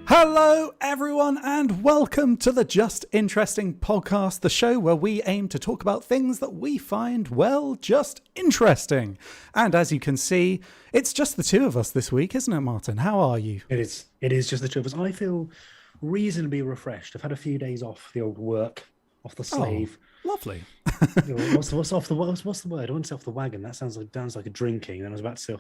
Hello, everyone, and welcome to the Just Interesting podcast, the show where we aim to talk about things that we find, well, just interesting. And as you can see, it's just the two of us this week, isn't it, Martin? How are you? It is just the two of us. I feel reasonably refreshed. I've had a few days off the old work, off the slave. Oh, lovely. What's the word? I want to say off the wagon. That sounds like a drinking. And I was about to say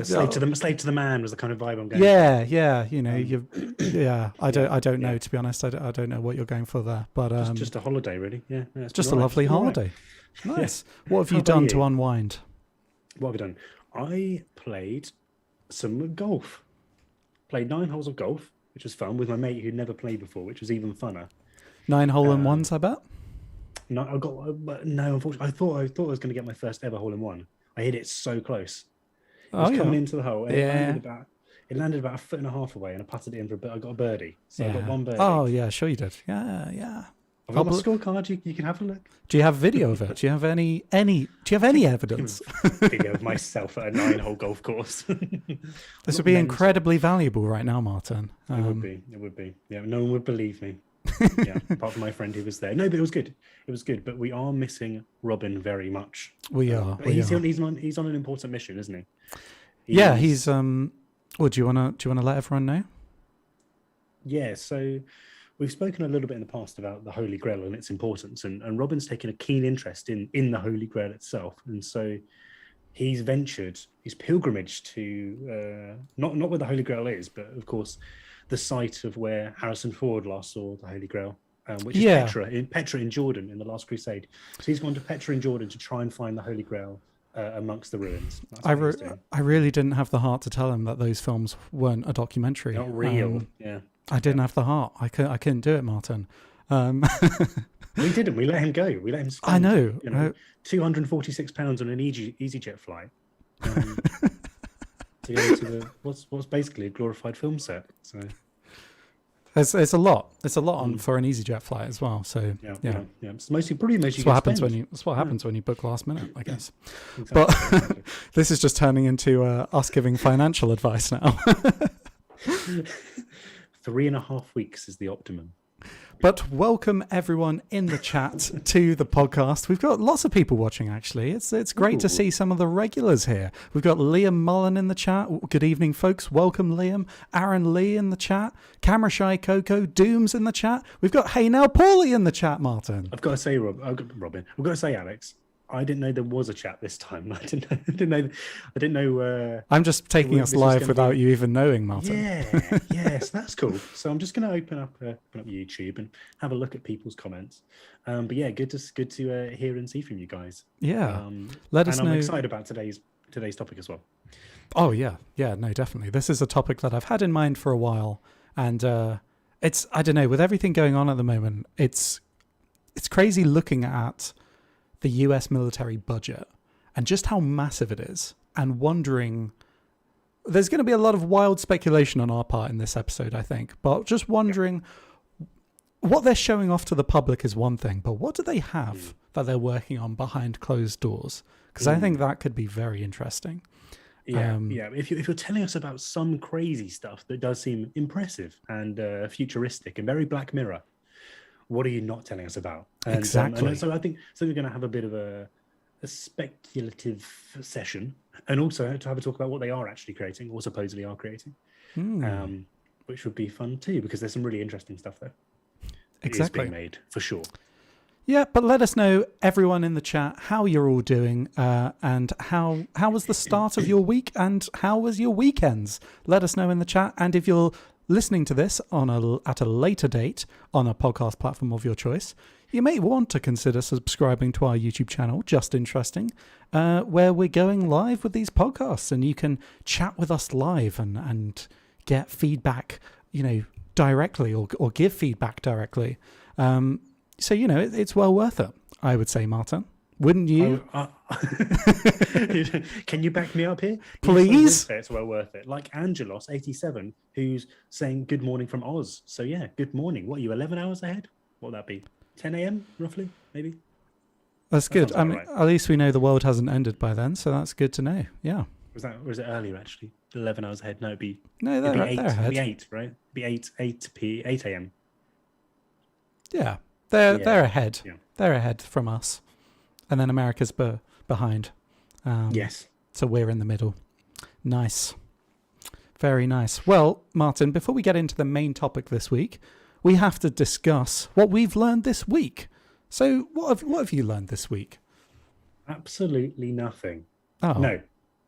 slave to the man was the kind of vibe I'm going. Yeah. You know, I don't know, to be honest. I don't know what you're going for there, but just a holiday, really. Yeah, just a lovely holiday. Right. Nice. Yeah. What have you done to unwind? What have I done? I played some golf. Played 9 holes of golf, which was fun, with my mate who'd never played before, which was even funner. 9 hole-in-ones, I bet. No, unfortunately, I thought I was going to get my first ever hole-in-one. I hit it so close. It was coming into the hole. It landed about 1.5 feet away, and I putted it in for a bit. I got a birdie, so I got one birdie. Oh yeah, sure you did. Yeah. I've got my scorecard. You can have a look. Do you have video of it? Do you have any? Do you have any evidence? Video of myself at a 9-hole golf course. This would be incredibly valuable right now, Martin. It would be. Yeah, no one would believe me. Yeah, apart from my friend who was there. No, but it was good. But we are missing Robin very much. We are. He's on an important mission, isn't he? He's. Well, do you want to let everyone know? Yeah. So we've spoken a little bit in the past about the Holy Grail and its importance, and Robin's taken a keen interest in the Holy Grail itself, and so he's ventured his pilgrimage to not where the Holy Grail is, but of course the site of where Harrison Ford last saw the Holy Grail, which is Petra in Jordan in the Last Crusade. So he's gone to Petra in Jordan to try and find the Holy Grail amongst the ruins. I really didn't have the heart to tell him that those films weren't a documentary. Not real. Yeah. I didn't have the heart. I couldn't do it, Martin. We didn't. We let him go. We let him spend, I know. £246 on an EasyJet flight to go to what's basically a glorified film set. So it's a lot. It's a lot on for an EasyJet flight as well. So yeah. It's probably most. That's what happens when you book last minute, I guess. Exactly. But this is just turning into us giving financial advice now. 3.5 weeks is the optimum. But welcome everyone in the chat to the podcast. We've got lots of people watching, actually. It's great to see some of the regulars here. We've got Liam Mullen in the chat. Good evening, folks. Welcome, Liam. Aaron Lee in the chat. Camera Shy Coco. Doom's in the chat. We've got Hey Now Paulie in the chat, Martin. I've got to say, Robin. I've got to say, Alex, I didn't know there was a chat this time. I didn't know. I'm just taking us live without you even knowing, Martin. Yeah, yes, that's cool. So I'm just going to open up YouTube and have a look at people's comments. But yeah, good to hear and see from you guys. Yeah, let us know. I'm excited about today's topic as well. Oh yeah, no, definitely. This is a topic that I've had in mind for a while, and it's, I don't know, with everything going on at the moment, it's crazy looking at the US military budget and just how massive it is, and wondering, there's going to be a lot of wild speculation on our part in this episode, I think, but just wondering what they're showing off to the public is one thing, but what do they have that they're working on behind closed doors? Because I think that could be very interesting. Yeah. If you're telling us about some crazy stuff that does seem impressive and futuristic and very Black Mirror, what are you not telling us about? Exactly. So I think we're going to have a bit of a speculative session, and also to have a talk about what they are actually creating or supposedly are creating, which would be fun too, because there's some really interesting stuff there. Exactly. It is being made for sure. Yeah, but let us know, everyone in the chat, how you're all doing, and how was the start of your week, and how was your weekends? Let us know in the chat, and if you're listening to this at a later date on a podcast platform of your choice, you may want to consider subscribing to our YouTube channel, Just Interesting, where we're going live with these podcasts, and you can chat with us live and get feedback, directly or give feedback directly. So, it's well worth it, I would say, Martin. Wouldn't you? Can you back me up here? Please? It's well worth it. Like Angelos87, who's saying good morning from Oz. So yeah, good morning. What are you, 11 hours ahead? What would that be? 10 a.m. roughly, maybe? That's good. I mean, right. At least we know the world hasn't ended by then, so that's good to know. Yeah. Was it earlier actually? 11 hours ahead. No, it'd be No, it'd be eight. they're It'd be ahead. 8, right? It'd be 8 a.m. Yeah, they're Yeah, ahead. yeah. They're ahead from us, and then America's behind. Yes. So we're in the middle. Nice. Very nice. Well, Martin, before we get into the main topic this week, we have to discuss what we've learned this week. So what have you learned this week? Absolutely nothing. Oh. No,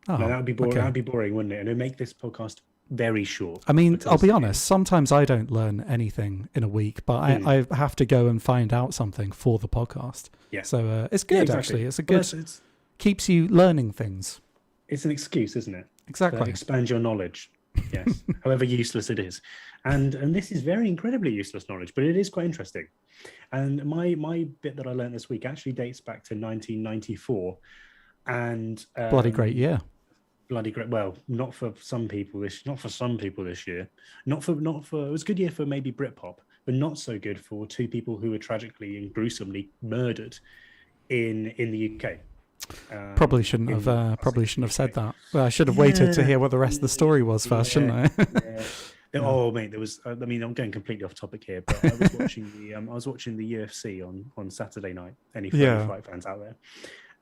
that would be boring. Okay. That'd be boring, wouldn't it? And it'd make this podcast very short. I mean, I'll because- be honest, sometimes I don't learn anything in a week, but I have to go and find out something for the podcast. Yeah. So it's good, exactly. actually. It's a Well, good, keeps you learning things. it's an excuse, isn't it? Exactly. To expand your knowledge. Yes, however useless it is. And this is very incredibly useless knowledge, but it is quite interesting. And my bit that I learned this week actually dates back to 1994. And Bloody great year. bloody great. Well, not for some people this year. Not for it was a good year for maybe Britpop, but not so good for two people who were tragically and gruesomely murdered in the UK. Probably shouldn't have said that. Well, I should have waited to hear what the rest of the story was first, shouldn't I? Yeah. Oh mate, there was. I mean, I'm going completely off topic here, but I was watching the UFC on Saturday night. Any fight fans out there?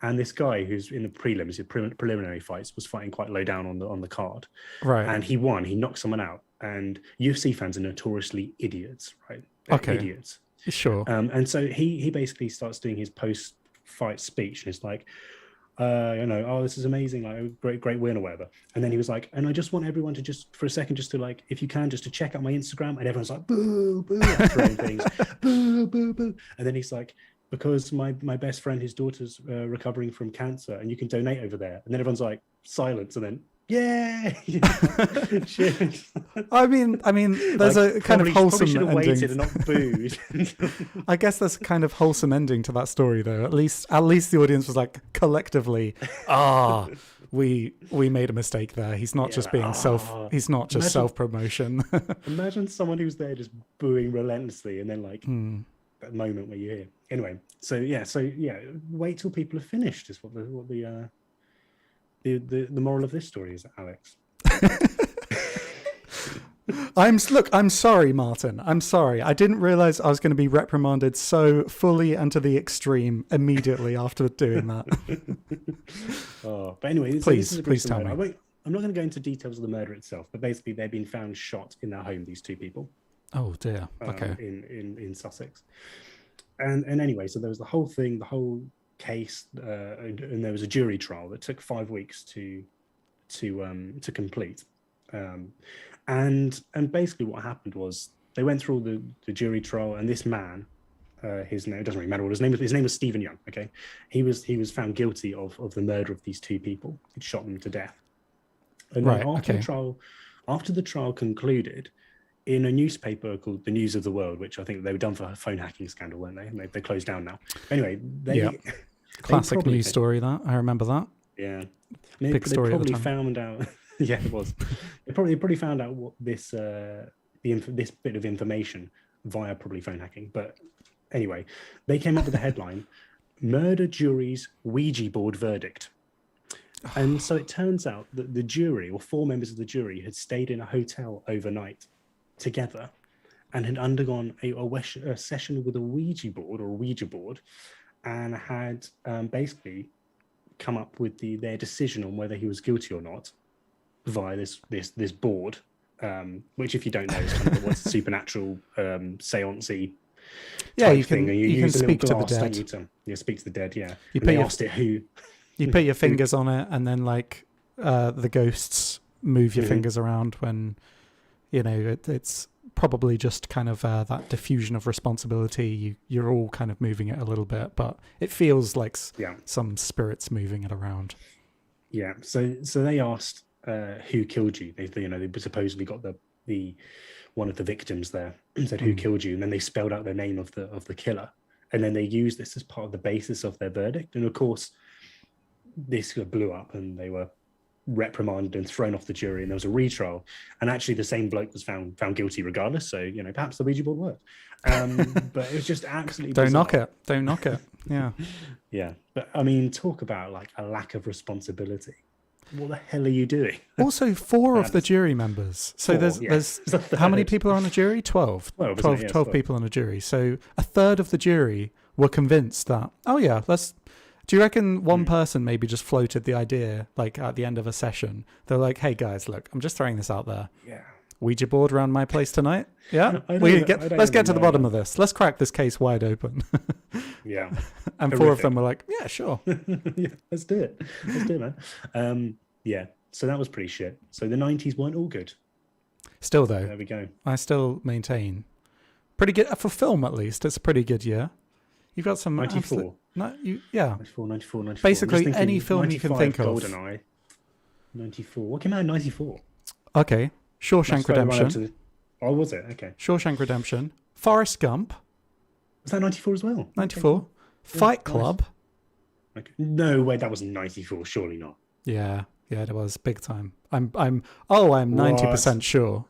And this guy who's in the prelims, the preliminary fights, was fighting quite low down on the card. Right. And he won. He knocked someone out. And UFC fans are notoriously idiots, right? They're Okay. idiots. Sure. And so he basically starts doing his post-fight speech, and it's like, this is amazing, like great win or whatever. And then he was like, and I just want everyone to just for a second, just to like, if you can, just to check out my Instagram. And everyone's like, boo, boo, throwing things, boo, boo, boo. And then he's like, because my best friend, his daughter's recovering from cancer, and you can donate over there. And then everyone's like, silence, and then yeah. I mean, there's a kind of wholesome should have ending. waited and not booed. I guess there's a kind of wholesome ending to that story, though. At least the audience was like collectively, we made a mistake there. He's not just being he's not just self-promotion. Imagine someone who's there just booing relentlessly, and then like that moment where you hear. Anyway, so wait till people are finished is what the moral of this story is, Alex. I'm sorry, Martin. I'm sorry. I didn't realize I was going to be reprimanded so fully and to the extreme immediately after doing that. But anyway, please tell me. I'm not going to go into details of the murder itself, but basically they've been found shot in their home. These two people. Oh dear. Okay. In Sussex, and anyway, so there was the whole case, and there was a jury trial that took 5 weeks to complete. And basically what happened was they went through all the jury trial, and this man, his name, it doesn't really matter what his name was. His name was Stephen Young. Okay, he was found guilty of the murder of these two people. He'd shot them to death. And then after the trial concluded, in a newspaper called The News of the World, which I think they were done for a phone hacking scandal, weren't they? And they closed down now. Anyway, classic news story. That I remember that. Yeah, I mean, big story. They probably found out. Yeah, it was. They probably found out what this this bit of information via probably phone hacking. But anyway, they came up with the headline: "Murder Jury's Ouija board verdict." And so it turns out that the jury, or 4 members of the jury, had stayed in a hotel overnight together and had undergone a session with a Ouija board and had basically come up with their decision on whether he was guilty or not via this board, which, if you don't know, is kind of what's supernatural seance-y you thing. can you can speak to the dead. Speak to the dead. Yeah, You asked it who. You put your fingers on it, and then like the ghosts move your fingers around when, it's probably just kind of that diffusion of responsibility. You're all kind of moving it a little bit, but it feels like some spirits moving it around. Yeah. So they asked who killed you. They supposedly got the one of the victims there and said who killed you, and then they spelled out the name of the killer, and then they used this as part of the basis of their verdict. And of course, this blew up, and they were reprimanded and thrown off the jury, and there was a retrial, and actually the same bloke was found guilty regardless. So perhaps the Ouija board worked, but it was just absolutely don't bizarre. knock it. Yeah. Yeah, but I mean, talk about like a lack of responsibility. what the hell are you doing? Also, 4 of the jury members. So 4, there's yes. how many people are on a jury? 12. 12, 12, yeah, 12 people on a jury. So a third of the jury were convinced that, oh yeah, do you reckon one person maybe just floated the idea, like at the end of a session? They're like, hey guys, look, I'm just throwing this out there. Yeah. Ouija board around my place tonight? Yeah? Let's get to the bottom of this. Let's crack this case wide open. Yeah. And Horrific. 4 of them were like, yeah, sure. Yeah, let's do it. Let's do it, man. Yeah. So that was pretty shit. So the 90s weren't all good. Still though, There we go. I still maintain pretty good for film at least. It's a pretty good year. You've got some 94. Yeah. 94, 94, 94. Basically any film you can think of. GoldenEye. 94. What came out in 94? Okay. Shawshank Redemption. Oh, was it? Okay. Shawshank Redemption. Forrest Gump. Was that 94 as well? 94. Okay. Fight Nice. Club. Okay. No way, that was 94. Surely not. Yeah, it was big time. I'm 90% sure.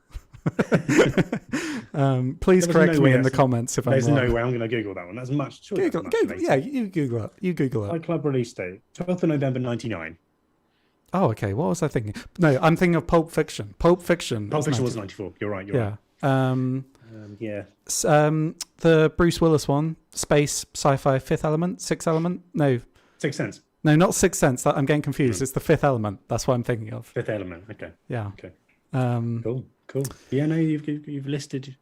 Please correct me in the comments if I'm wrong. There's no way I'm going to Google that one. That's much. Google, yeah, you Google it. You Google it. Fight Club release date 12th of November 99. Oh, okay. What was I thinking? No, I'm thinking of Pulp Fiction. Pulp Fiction was 94. You're right. Yeah. Yeah. The Bruce Willis one, space, sci-fi, Fifth Element, Sixth Element. No, Sixth Sense. No, not Sixth Sense. I'm getting confused. It's the Fifth Element. That's what I'm thinking of. Fifth Element. Okay. Yeah. Okay. Cool. Yeah. No, you've listed.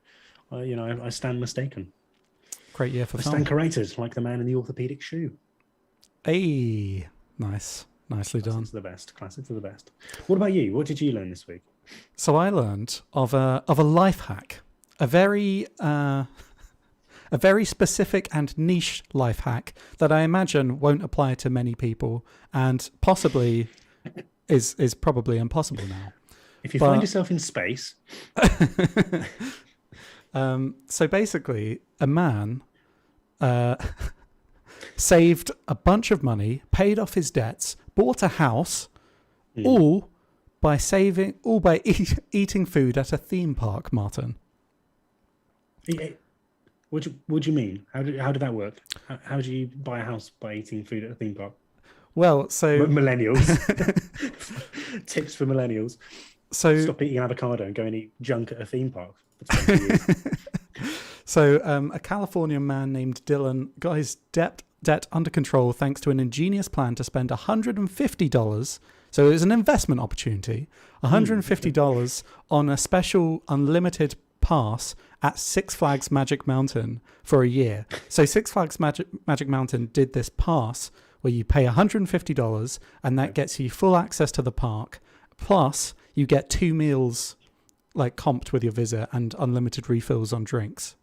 I stand mistaken. Great year for I film. stand corrected, like the man in the orthopedic shoe. Hey, nice. Nicely done. Classics are the best. Classics are the best. What about you? What did you learn this week? So I learned of a life hack, a very specific and niche life hack that I imagine won't apply to many people and possibly is probably impossible now. If you find yourself in space. So basically, a man saved a bunch of money, paid off his debts, bought a house, all by eating food at a theme park, Martin. What do you mean? How did that work? How do you buy a house by eating food at a theme park? Well, so millennials. Tips for millennials. So stop eating avocado and go and eat junk at a theme park. For 20 years. So a Californian man named Dylan got his debt under control thanks to an ingenious plan to spend $150. So it was an investment opportunity. $150 on a special unlimited pass at Six Flags Magic Mountain for a year. So Six Flags Magic Mountain did this pass where you pay $150 and that gets you full access to the park. Plus you get 2 meals like comped with your visit and unlimited refills on drinks.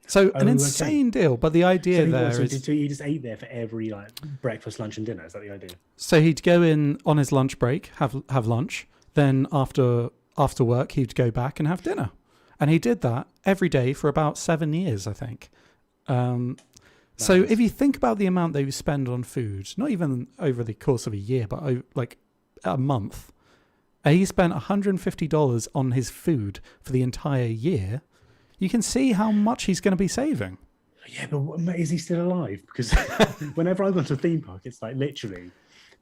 So an insane deal, but the idea is... he just ate there for every breakfast, lunch and dinner? Is that the idea? So he'd go in on his lunch break, have lunch, then after work he'd go back and have dinner. And he did that every day for about 7 years, I think. So if you think about the amount they spend on food, not even over the course of a year, but like a month, he spent $150 on his food for the entire year. You can see how much he's going to be saving. Yeah, but is he still alive? Because whenever I go to a theme park, it's like literally,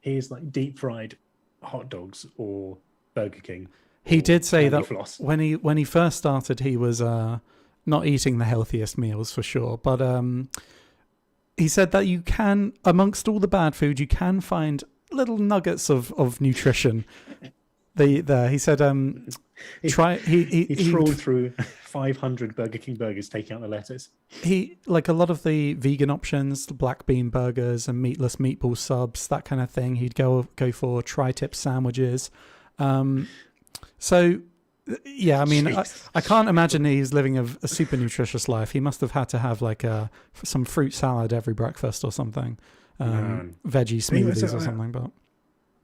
here's like deep fried hot dogs or Burger King. He did say that floss. when he first started, he was not eating the healthiest meals for sure. But he said that you can, amongst all the bad food, you can find little nuggets of nutrition. He said, he trawled through 500 Burger King burgers, taking out the lettuce. He, like a lot of the vegan options, the black bean burgers and meatless meatball subs, that kind of thing. He'd go for tri-tip sandwiches. So, yeah, I mean, I can't imagine he's living a super nutritious life. He must have had to have like some fruit salad every breakfast or something, veggie smoothies or something. But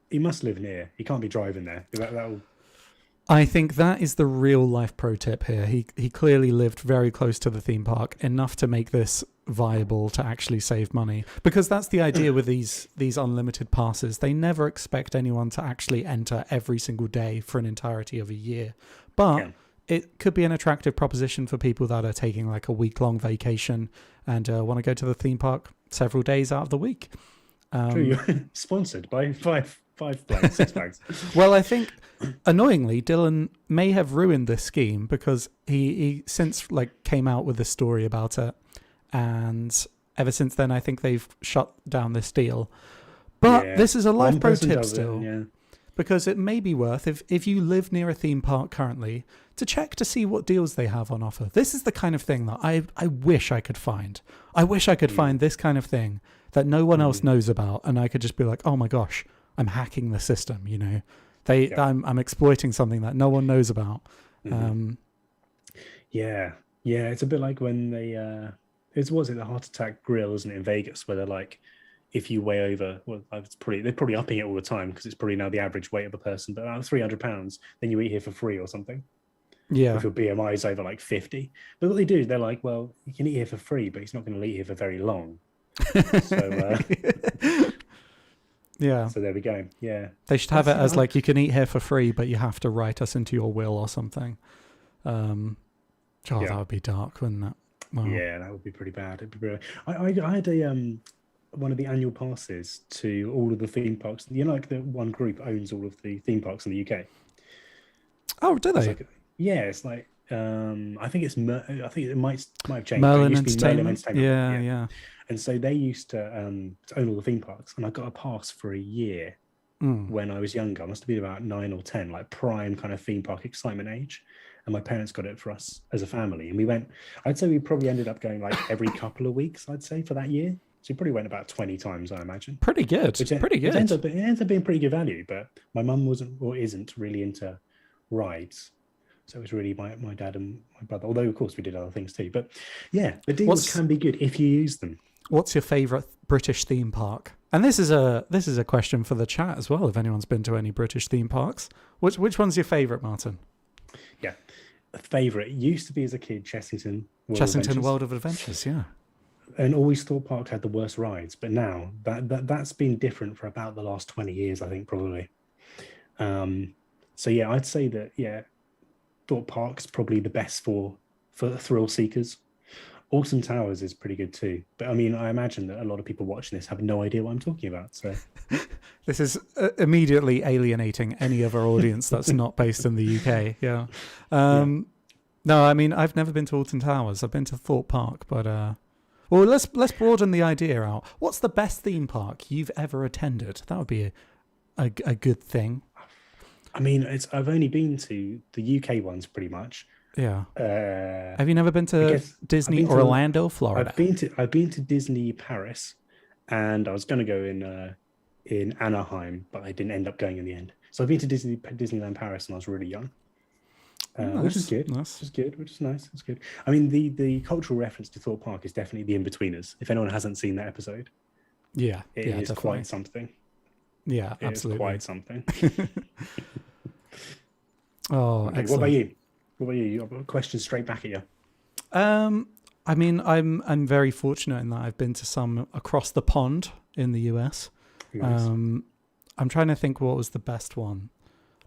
he must live near. He can't be driving there. That'll... I think that is the real life pro tip here. He clearly lived very close to the theme park, enough to make this viable to actually save money. Because that's the idea with these unlimited passes. They never expect anyone to actually enter every single day for an entirety of a year. But it could be an attractive proposition for people that are taking like a week-long vacation and want to go to the theme park several days out of the week. True, you're sponsored by 5 flags, 6 flags. Well, I think annoyingly, Dylan may have ruined this scheme because he since like came out with a story about it, and ever since then, I think they've shut down this deal. But this is a life pro tip still, because it may be worth, if you live near a theme park currently, to check to see what deals they have on offer. This is the kind of thing that I wish I could find. I wish I could find this kind of thing that no one else knows about, and I could just be like, oh my gosh, I'm hacking the system, you know. I'm exploiting something that no one knows about. Yeah, it's a bit like when they was it the heart attack grill, isn't it, in Vegas, where they're like, if you weigh over, well, they're probably upping it all the time because it's probably now the average weight of a person, but around 300 pounds, then you eat here for free or something. Yeah. If your BMI is over like 50. But what they do, they're like, well, you can eat here for free, but he's not going to eat here for very long. So, yeah. So there we go. Yeah. They should have it as like, you can eat here for free, but you have to write us into your will or something. That would be dark, wouldn't it? Wow. Yeah, that would be pretty bad. It'd be pretty bad. I had one of the annual passes to all of the theme parks. You know, like the one group owns all of the theme parks in the UK. Oh, do they? It's like I think I think it might have changed. Merlin Entertainment. Yeah. And so they used to own all the theme parks, and I got a pass for a year when I was younger. I must have been about 9 or 10, like prime kind of theme park excitement age. And my parents got it for us as a family, and we went. I'd say we probably ended up going like every couple of weeks. I'd say for that year. So we probably went about 20 times, I imagine. Pretty good. Pretty good. It ends up being pretty good value, but my mum wasn't or isn't really into rides. So it was really my dad and my brother, although of course we did other things too. But yeah, the deals can be good if you use them. What's your favourite British theme park? And this is a question for the chat as well, if anyone's been to any British theme parks. Which one's your favourite, Martin? Yeah. A favourite used to be as a kid, Chessington World of Adventures, yeah. And always thought Park had the worst rides, but now that's been different for about the last 20 years, I think, probably. So yeah, I'd say that Thorpe Park's probably the best for thrill seekers. Alton Towers is pretty good too, but I mean, I imagine that a lot of people watching this have no idea what I'm talking about. So this is immediately alienating any other audience that's not based in the UK. Yeah. No, I mean, I've never been to Alton Towers. I've been to Thorpe Park, but well, let's broaden the idea out. What's the best theme park you've ever attended? That would be a good thing. I mean, I've only been to the UK ones pretty much. Yeah. Have you never been to Disney Orlando, Florida? I've been to Disney Paris, and I was going to go in Anaheim, but I didn't end up going in the end. So I've been to Disneyland Paris, and I was really young. Which is good. Nice. Which is nice. It's good. I mean, the cultural reference to Thorpe Park is definitely the In-Betweeners. If anyone hasn't seen that episode, it is definitely quite something. Yeah, absolutely. It's quite something. Oh, okay, excellent. What about you? You have a question straight back at you. I mean, I'm very fortunate in that I've been to some across the pond in the US. Nice. I'm trying to think what was the best one.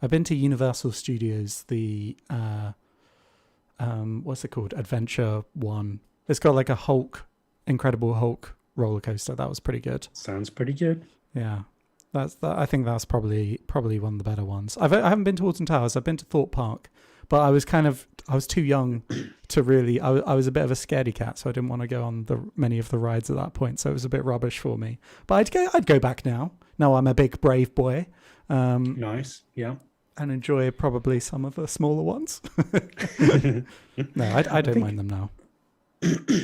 I've been to Universal Studios, the what's it called? Adventure one. It's got like a Incredible Hulk roller coaster. That was pretty good. Sounds pretty good. Yeah. I think that's probably one of the better ones. I haven't been to Alton Towers. I've been to Thorpe Park, but I was too young to really. I was a bit of a scaredy cat, so I didn't want to go on many of the rides at that point. So it was a bit rubbish for me. But I'd go back now. Now I'm a big brave boy. Nice, yeah, and enjoy probably some of the smaller ones. No, I don't mind them now.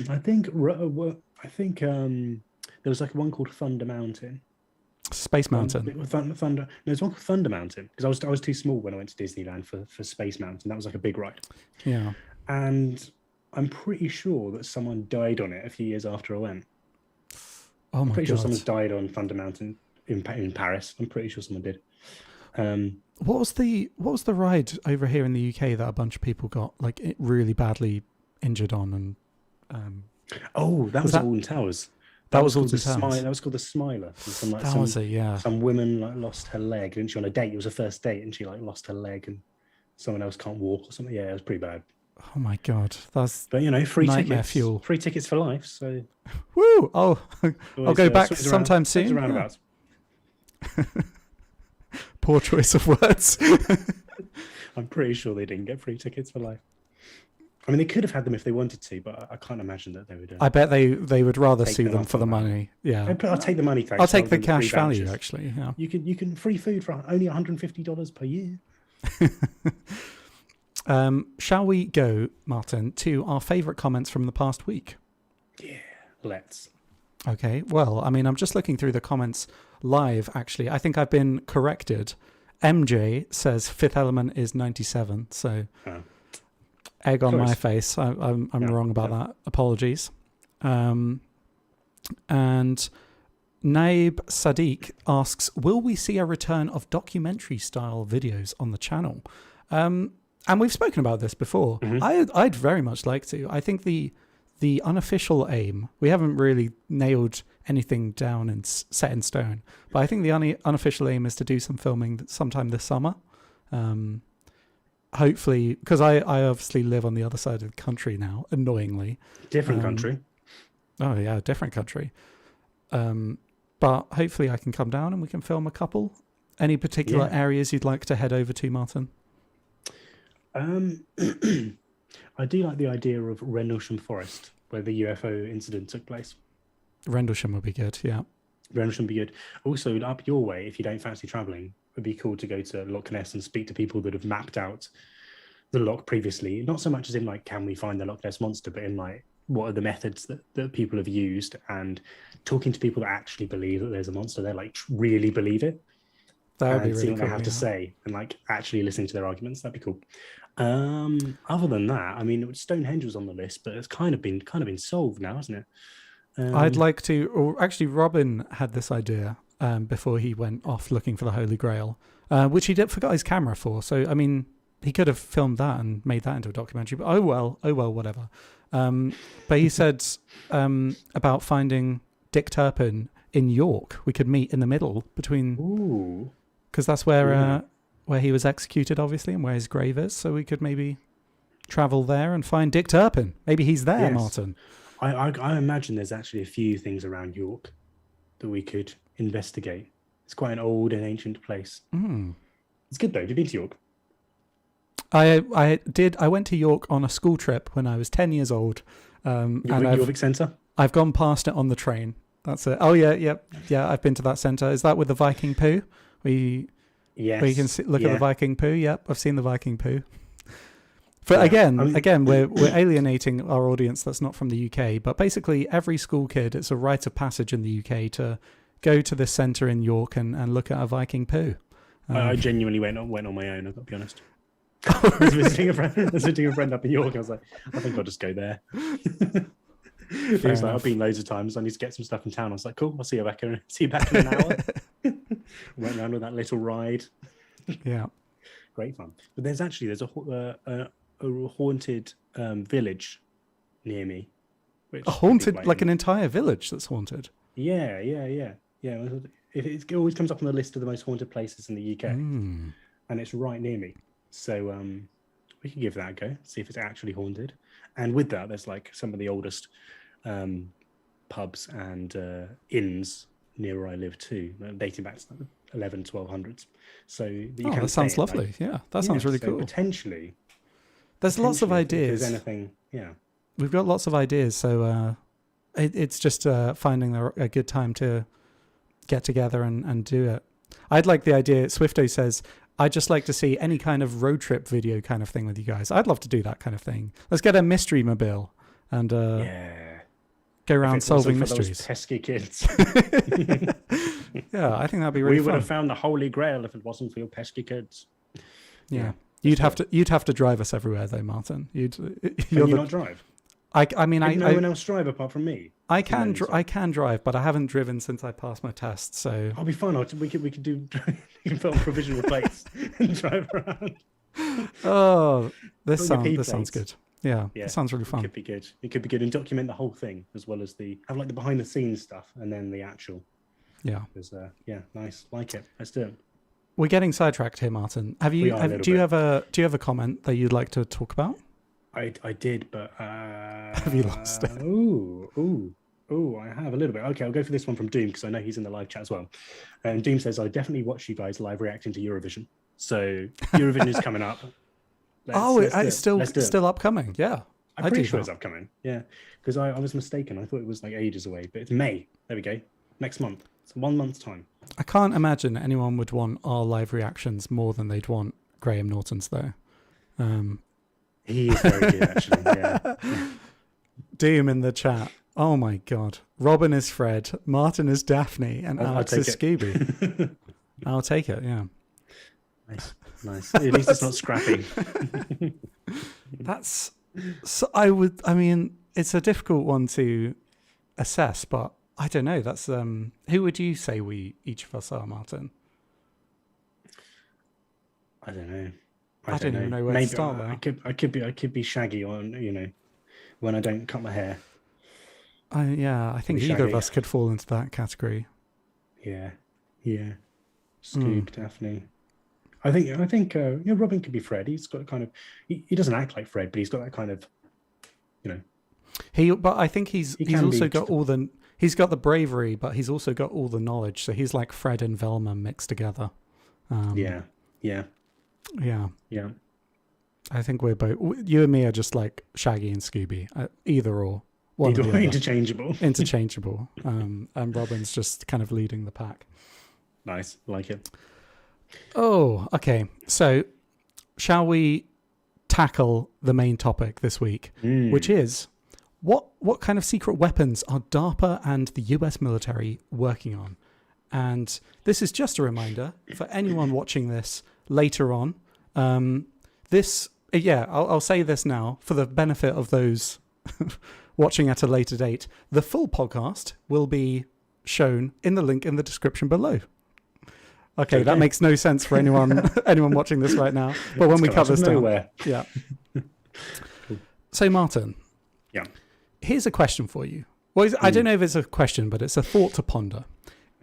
I think there was like one called Thunder Mountain. Space Mountain. Thunder. No, there's one called Thunder Mountain because I was too small when I went to Disneyland for Space Mountain. That was like a big ride. Yeah. And I'm pretty sure that someone died on it a few years after I went. Oh my God. I'm pretty sure someone died on Thunder Mountain in Paris. I'm pretty sure someone did. What was the ride over here in the UK that a bunch of people got like really badly injured on? And that was Alton Towers. That was Alton Towers. That was called the Smiler. Yeah. Some woman like lost her leg, didn't she, on a date? It was her first date, and she like lost her leg, and someone else can't walk or something. Yeah, it was pretty bad. Oh my God, but free nightmare tickets, fuel. Free tickets for life. So, woo! Oh, I'll go back sometime soon. Poor choice of words. I'm pretty sure they didn't get free tickets for life. I mean, they could have had them if they wanted to, but I can't imagine that they would. I bet they would rather Take sue them them off for the on that. money. Yeah, I'll take the money, thanks. I'll take rather the than cash free value, vouchers. actually. Yeah. You can free food for only $150 per year. Shall we go, Martin, to our favourite comments from the past week? Yeah, let's. Okay, well, I mean, I'm just looking through the comments live, actually. I think I've been corrected. MJ says Fifth Element is 97, so egg on my face. I'm wrong about that. Apologies. And Naib Sadiq asks, will we see a return of documentary-style videos on the channel? And we've spoken about this before. Mm-hmm. I'd very much like to. I think the unofficial aim, we haven't really nailed anything down and set in stone, but I think the unofficial aim is to do some filming sometime this summer. Hopefully, because I obviously live on the other side of the country now, annoyingly. Different country. Oh, yeah, different country. But hopefully I can come down and we can film a couple. Any particular areas you'd like to head over to, Martin? I do like the idea of Rendlesham Forest, where the UFO incident took place. Rendlesham would be good, yeah. Rendlesham would be good. Also, up your way, if you don't fancy travelling, it would be cool to go to Loch Ness and speak to people that have mapped out the loch previously. Not so much as in, like, can we find the Loch Ness Monster, but in, like, what are the methods that people have used, and talking to people that actually believe that there's a monster. They, like, really believe it. That would be see really what cool, they have to say, and, like, actually listening to their arguments. That'd be cool. Other than that, I mean, Stonehenge was on the list, but it's kind of been solved now, hasn't it? I'd like to, or actually Robin had this idea before he went off looking for the Holy Grail, which he forgot his camera for. So, I mean, he could have filmed that and made that into a documentary, but oh well, whatever. But he said about finding Dick Turpin in York. We could meet in the middle between, because that's where he was executed, obviously, and where his grave is. So we could maybe travel there and find Dick Turpin. Maybe he's there, yes. Martin. I imagine there's actually a few things around York that we could investigate. It's quite an old and ancient place. It's good though. Have you been to York? I did. I went to York on a school trip when I was 10 years old. York Centre? I've gone past it on the train. That's it. Oh yeah. I've been to that centre. Is that with the Viking poo? Yes. Where you can look at the Viking poo. Yep, I've seen the Viking poo. But again, we're alienating our audience that's not from the UK. But basically, every school kid, it's a rite of passage in the UK to go to this centre in York and look at a Viking poo. I genuinely went on my own. I've got to be honest. I was visiting a friend up in York. I was like, I think I'll just go there. I've been loads of times. I need to get some stuff in town. I was like, cool. I'll see you back in an hour. Went around with that little ride. Yeah, great fun. But there's a haunted village near me. A haunted, like an entire village that's haunted. Yeah. It always comes up on the list of the most haunted places in the UK, and it's right near me. So we can give that a go, see if it's actually haunted. And with that, there's like some of the oldest pubs and inns near where I live too, dating back to the 1200s. So that sounds lovely. That sounds really cool. Potentially, there's lots of ideas. If there's anything, we've got lots of ideas. So it's just finding a good time to get together and do it. I'd like the idea. Swifto says, I'd just like to see any kind of road trip video kind of thing with you guys. I'd love to do that kind of thing. Let's get a mystery mobile and go around solving mysteries. Those pesky kids. Yeah, I think that'd be really fun. We would have found the Holy Grail if it wasn't for your pesky kids. Yeah. You'd have to drive us everywhere though, Martin. Can you not drive? I mean, no one else drive apart from me. I can drive, but I haven't driven since I passed my test. So I'll be fine. We could put on provisional plates and drive around. Oh, this sounds good. Yeah, it sounds really fun. It could be good and document the whole thing as well as have like the behind the scenes stuff and then the actual. Yeah. Nice. Like it. Let's do it. We're getting sidetracked here, Martin. Do you have a comment that you'd like to talk about? I did, but have you lost it? Ooh. Oh, I have a little bit. Okay, I'll go for this one from Doom because I know he's in the live chat as well. And Doom says, I definitely watch you guys live reacting to Eurovision. So Eurovision is coming up. It's still upcoming. Yeah. I'm pretty sure it's upcoming. Yeah. Because I was mistaken. I thought it was like ages away, but it's May. There we go. Next month. It's 1 month's time. I can't imagine anyone would want our live reactions more than they'd want Graham Norton's, though. He is very good, actually. Yeah. Doom in the chat. Oh my God. Robin is Fred, Martin is Daphne, and Alex is Scooby. I'll take it, yeah. Nice. At least it's not scrappy. That's... So it's a difficult one to assess, but I don't know. That's who would you say each of us are, Martin? I don't know. I don't even know where to start. I could be Shaggy on, when I don't cut my hair. I think either of us could fall into that category. Yeah. Scoob, Daphne. I think Robin could be Fred. He's got kind of he doesn't act like Fred, but he's got that kind of, But I think he's also got he's got the bravery, but he's also got all the knowledge. So he's like Fred and Velma mixed together. Yeah. I think we're both. You and me are just like Shaggy and Scooby, either or. Interchangeable. And Robin's just kind of leading the pack. Nice, like it. Oh, okay. So, shall we tackle the main topic this week, which is what kind of secret weapons are DARPA and the US military working on? And this is just a reminder for anyone watching this later on. I'll say this now for the benefit of those watching at a later date. The full podcast will be shown in the link in the description below. Okay, that makes no sense for anyone watching this right now. But when we cut this down, yeah. So Martin, here's a question for you. Well, I don't know if it's a question, but it's a thought to ponder.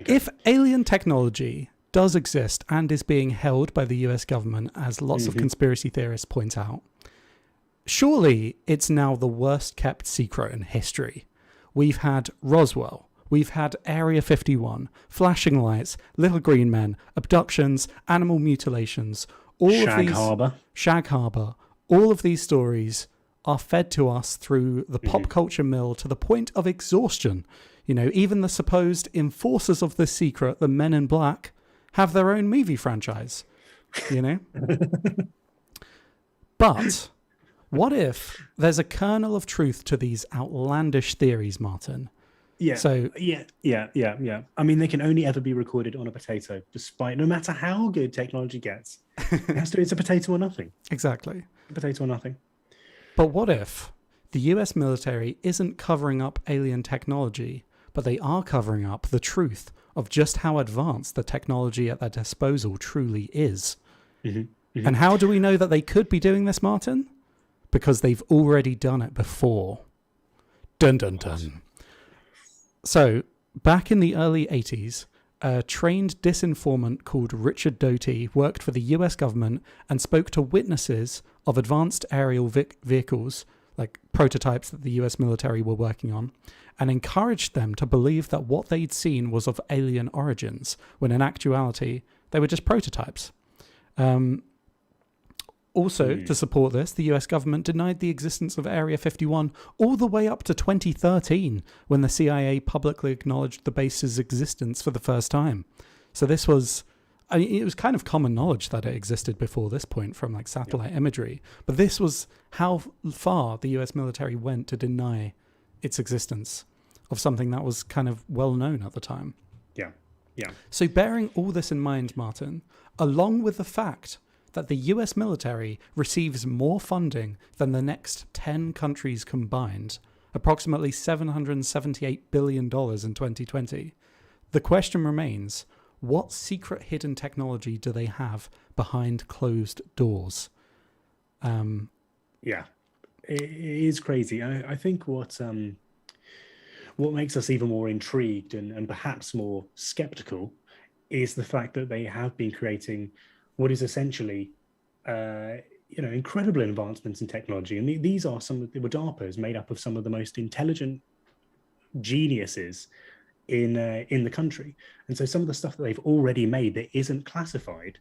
Okay. If alien technology does exist and is being held by the US government, as lots of conspiracy theorists point out, surely it's now the worst kept secret in history. We've had Roswell. We've had Area 51, flashing lights, little green men, abductions, animal mutilations, Shag Harbor. All of these stories are fed to us through the pop culture mill to the point of exhaustion. Even the supposed enforcers of this secret, the Men in Black, have their own movie franchise. But what if there's a kernel of truth to these outlandish theories, Martin? Yeah. So yeah. I mean, they can only ever be recorded on a potato, no matter how good technology gets. It's a potato or nothing. Exactly. A potato or nothing. But what if the US military isn't covering up alien technology, but they are covering up the truth of just how advanced the technology at their disposal truly is? And how do we know that they could be doing this, Martin? Because they've already done it before. Dun dun dun. So, back in the early 80s, a trained disinformant called Richard Doty worked for the US government and spoke to witnesses of advanced aerial vehicles, like prototypes that the US military were working on, and encouraged them to believe that what they'd seen was of alien origins, when in actuality, they were just prototypes. Also, to support this, the US government denied the existence of Area 51 all the way up to 2013, when the CIA publicly acknowledged the base's existence for the first time. So this was, it was kind of common knowledge that it existed before this point from like satellite imagery. But this was how far the US military went to deny its existence of something that was kind of well known at the time. Yeah. So bearing all this in mind, Martin, along with the fact that the US military receives more funding than the next 10 countries combined, approximately $778 billion in 2020. The question remains, what secret hidden technology do they have behind closed doors? Yeah, it is crazy. I think what makes us even more intrigued and perhaps more skeptical is the fact that they have been creating what is essentially, incredible advancements in technology. And these are DARPA is made up of some of the most intelligent geniuses in the country. And so some of the stuff that they've already made that isn't classified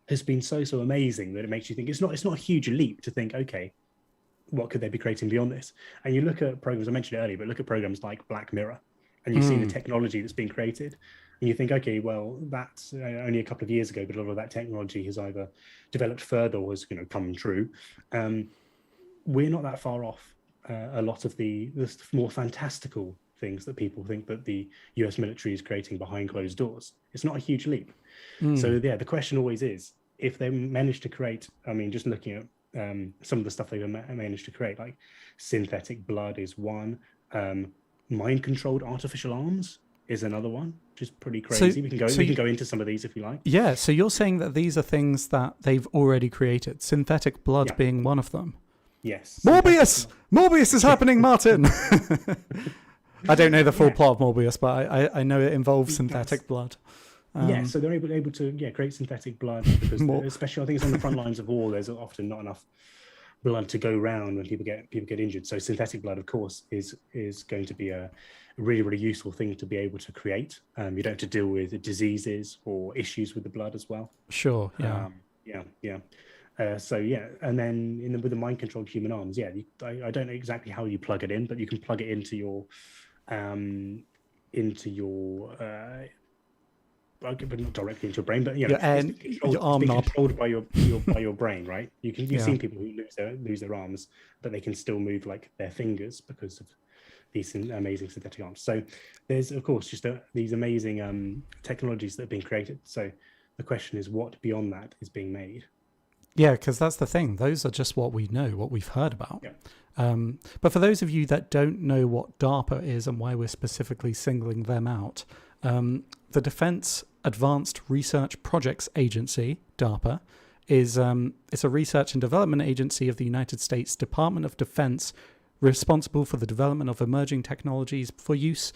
has been so amazing that it makes you think it's not a huge leap to think, okay, what could they be creating beyond this? And you look at programs, I mentioned it earlier, but look at programs like Black Mirror, and you see the technology that's been created, and you think, okay, well, that's only a couple of years ago, but a lot of that technology has either developed further or has come true. We're not that far off a lot of the more fantastical things that people think that the US military is creating behind closed doors. It's not a huge leap. So yeah, the question always is, if they manage to create, I mean, just looking at some of the stuff they've managed to create, like synthetic blood is one, mind-controlled artificial arms is another one, which is pretty crazy. We can go into some of these if you like. Yeah, so you're saying that these are things that they've already created, synthetic blood being one of them. Yes. Morbius is happening, Martin. I don't know the full plot of Morbius, but I know it involves synthetic blood. So they're able to create synthetic blood because especially I think it's on the front lines of war. There's often not enough blood to go around when people get injured. So synthetic blood, of course, is going to be a really, really useful thing to be able to create. You don't have to deal with diseases or issues with the blood as well. Sure. Yeah. And then with the mind-controlled human arms, I don't know exactly how you plug it in, but you can plug it into your but not directly into your brain, but your arm knob controlled by your brain, right? You've seen people who lose their arms, but they can still move like their fingers because of these amazing synthetic arms. So there's of course just these amazing technologies that have been created. So the question is, what beyond that is being made? Yeah, because that's the thing. Those are just what we know, what we've heard about. Yeah. But for those of you that don't know what DARPA is and why we're specifically singling them out, the Defense Advanced Research Projects Agency, DARPA, is it's a research and development agency of the United States Department of Defense responsible for the development of emerging technologies for use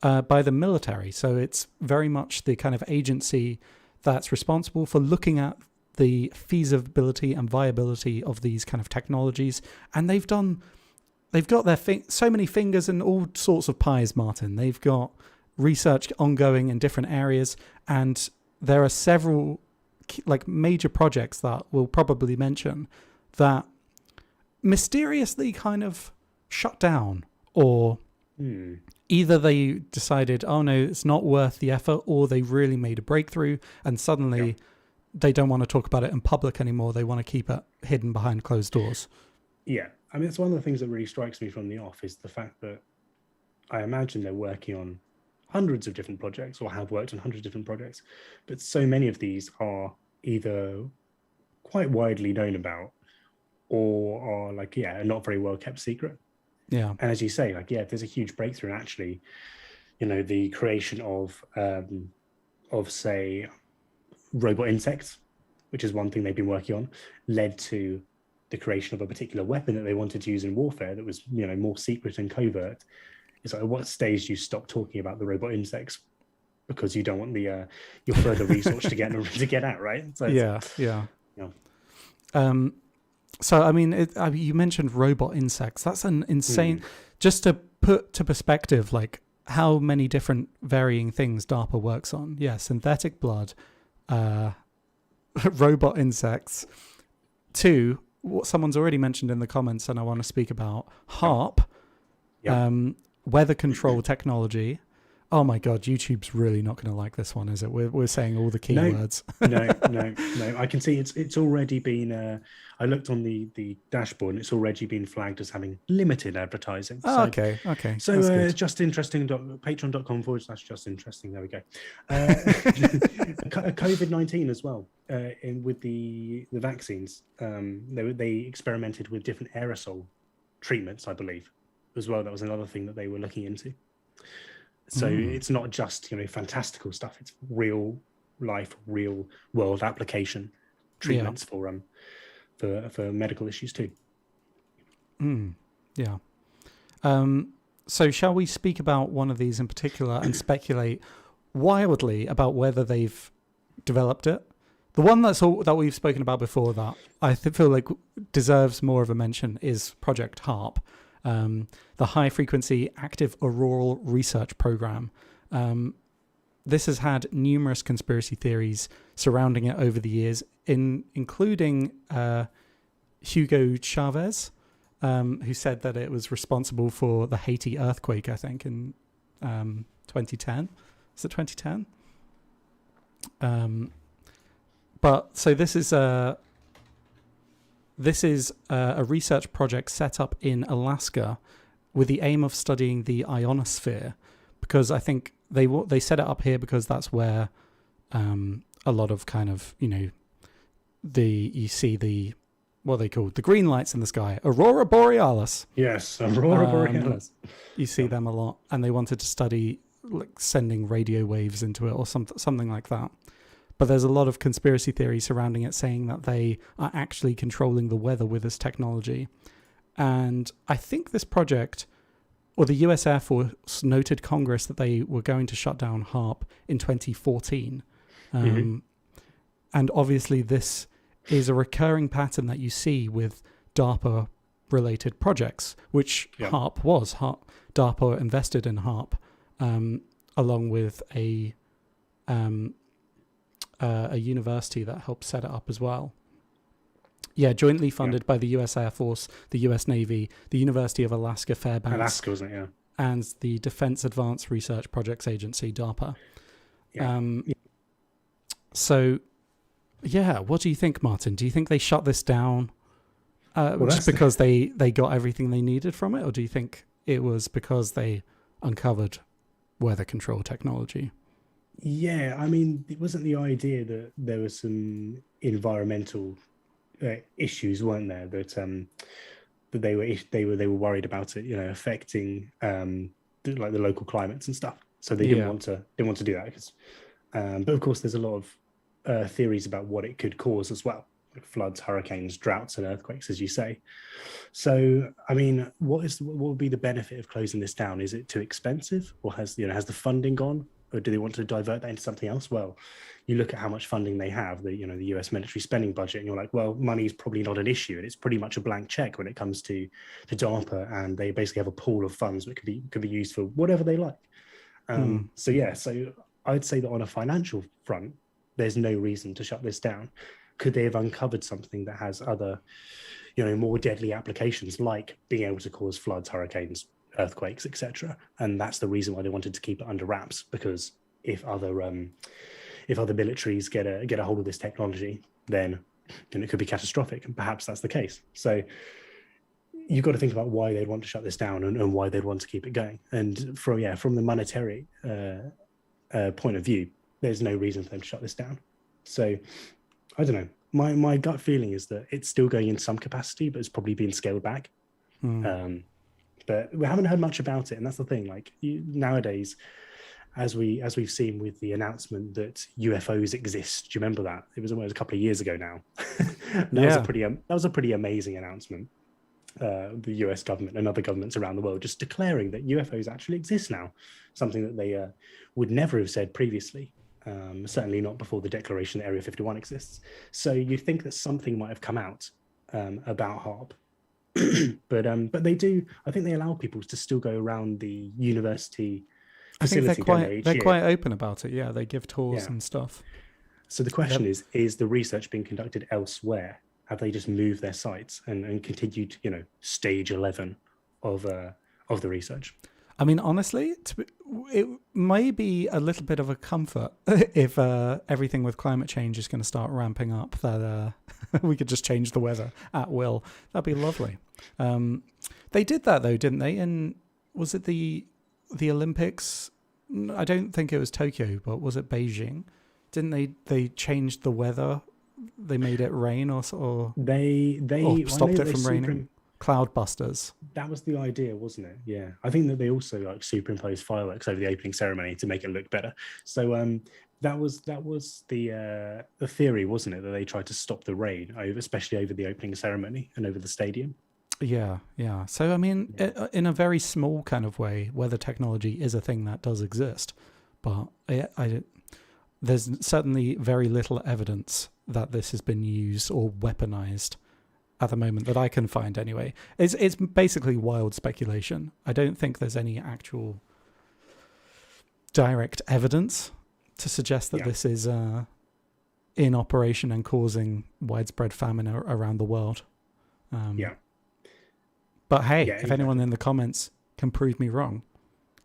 by the military. So it's very much the kind of agency that's responsible for looking at the feasibility and viability of these kind of technologies. And they've got their so many fingers in all sorts of pies, Martin. They've got research ongoing in different areas, and there are several like major projects that we'll probably mention that mysteriously kind of shut down, or either they decided, oh no, it's not worth the effort, or they really made a breakthrough and suddenly they don't want to talk about it in public anymore. They want to keep it hidden behind closed doors. Yeah, I mean, it's one of the things that really strikes me from the off is the fact that I imagine they're working on hundreds of different projects, or have worked on hundreds of different projects, but so many of these are either quite widely known about or are like, a not very well kept secret. Yeah. And as you say, like, if there's a huge breakthrough in actually, the creation of say, robot insects, which is one thing they've been working on, led to the creation of a particular weapon that they wanted to use in warfare that was, more secret and covert. It's like, at what stage do you stop talking about the robot insects because you don't want the your further research to get out, right? So yeah. So I mean, you mentioned robot insects. That's an insane. Just to put to perspective, like how many different varying things DARPA works on. Yeah, synthetic blood, robot insects. 2, what someone's already mentioned in the comments, and I want to speak about HARP. Weather control technology. Oh my God, YouTube's really not going to like this one, is it? We're saying all the keywords. No. I can see it's already been. I looked on the dashboard, and it's already been flagged as having limited advertising. Oh, okay. So just interesting. Patreon.com/just interesting. There we go. COVID-19 as well. With the vaccines, they experimented with different aerosol treatments, I believe, as well. That was another thing that they were looking into. So it's not just fantastical stuff. It's real life, real world application treatments for medical issues too. Yeah. So shall we speak about one of these in particular and speculate wildly about whether they've developed it? The one that we've spoken about before that I feel like deserves more of a mention is Project HARP. the High Frequency Active Auroral Research Program. This has had numerous conspiracy theories surrounding it over the years, including Hugo Chavez, who said that it was responsible for the Haiti earthquake, I think, in 2010. Is it 2010? But so this is a research project set up in Alaska with the aim of studying the ionosphere, because I think they set it up here because that's where a lot of kind of, you see the what they call the green lights in the sky, Aurora Borealis. Yes, Aurora Borealis. You see them a lot, and they wanted to study like sending radio waves into it or something like that. But there's a lot of conspiracy theories surrounding it, saying that they are actually controlling the weather with this technology. And I think this project, or the US Air Force noted Congress that they were going to shut down HARP in 2014. And obviously this is a recurring pattern that you see with DARPA-related projects, which HARP was. DARPA invested in HARP, along with a university that helped set it up as well. Yeah, jointly funded by the US Air Force, the US Navy, the University of Alaska Fairbanks. Alaska, wasn't it? Yeah. And the Defense Advanced Research Projects Agency, DARPA. So, yeah, what do you think, Martin? Do you think they shut this down just because they got everything they needed from it? Or do you think it was because they uncovered weather control technology? Yeah, I mean, it wasn't the idea that there were some environmental issues, weren't there? That they were worried about it, affecting like the local climates and stuff. So they didn't want to do that. Because, but of course, there's a lot of theories about what it could cause as well, like floods, hurricanes, droughts, and earthquakes, as you say. So, I mean, what would be the benefit of closing this down? Is it too expensive, or has the funding gone? Or do they want to divert that into something else? Well, you look at how much funding they have, the US military spending budget, and you're like, well, money is probably not an issue, and it's pretty much a blank check when it comes to DARPA, and they basically have a pool of funds that could be used for whatever they like. So I'd say that on a financial front, there's no reason to shut this down. Could they have uncovered something that has other, more deadly applications, like being able to cause floods, hurricanes, earthquakes, etc.? And that's the reason why they wanted to keep it under wraps, because if other militaries get a hold of this technology, then it could be catastrophic, and perhaps that's the case. So you've got to think about why they'd want to shut this down and why they'd want to keep it going. And from the monetary point of view, there's no reason for them to shut this down. So I don't know. My gut feeling is that it's still going in some capacity, but it's probably being scaled back. But we haven't heard much about it, and that's the thing. Like nowadays, as we've seen with the announcement that UFOs exist. Do you remember that? It was almost a couple of years ago now. That was a pretty amazing announcement. The US government and other governments around the world just declaring that UFOs actually exist now, something that they would never have said previously. Certainly not before the declaration that Area 51 exists. So you think that something might have come out about HARP. but they do. I think they allow people to still go around the university facility. I think they're quite open about it. Yeah, they give tours and stuff. So the question is the research being conducted elsewhere? Have they just moved their sites and continued, stage 11 of the research? I mean, honestly, it may be a little bit of a comfort if everything with climate change is going to start ramping up, that we could just change the weather at will. That'd be lovely. They did that, though, didn't they? And was it the Olympics? I don't think it was Tokyo, but was it Beijing? Didn't they changed the weather? They made it rain or stopped it from raining. Cloudbusters. That was the idea, wasn't it? Yeah, I think that they also superimposed fireworks over the opening ceremony to make it look better. So that was the theory, wasn't it? That they tried to stop the rain, especially over the opening ceremony and over the stadium. Yeah. So I mean, in a very small kind of way, weather technology is a thing that does exist, but there's certainly very little evidence that this has been used or weaponized at the moment that I can find anyway. It's basically wild speculation. I don't think there's any actual direct evidence to suggest that this is in operation and causing widespread famine around the world. But hey, if anyone in the comments can prove me wrong,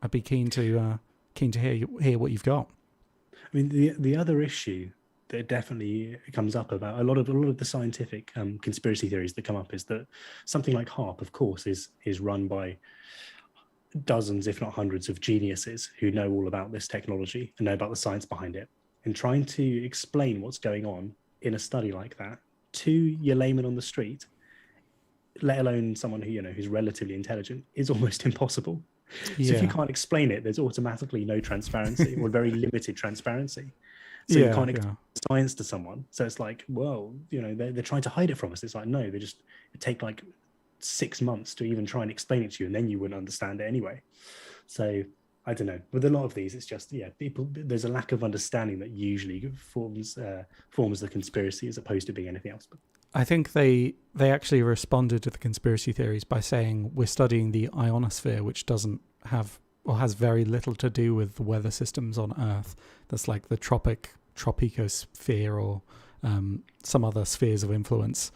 I'd be keen to hear what you've got. I mean, the other issue that definitely comes up about a lot of the scientific conspiracy theories that come up is that something like HARP, of course, is run by dozens, if not hundreds, of geniuses who know all about this technology and know about the science behind it. And trying to explain what's going on in a study like that to your layman on the street, let alone someone who who's relatively intelligent, is almost impossible. So if you can't explain it, there's automatically no transparency or very limited transparency. So you can't explain science to someone. So it's like, well, they're trying to hide it from us. It's like, no, it take like 6 months to even try and explain it to you, and then you wouldn't understand it anyway. So I don't know. With a lot of these, it's just people. There's a lack of understanding that usually forms the conspiracy as opposed to being anything else. But I think they actually responded to the conspiracy theories by saying we're studying the ionosphere, which doesn't have or has very little to do with the weather systems on Earth. That's like the tropicosphere or some other spheres of influence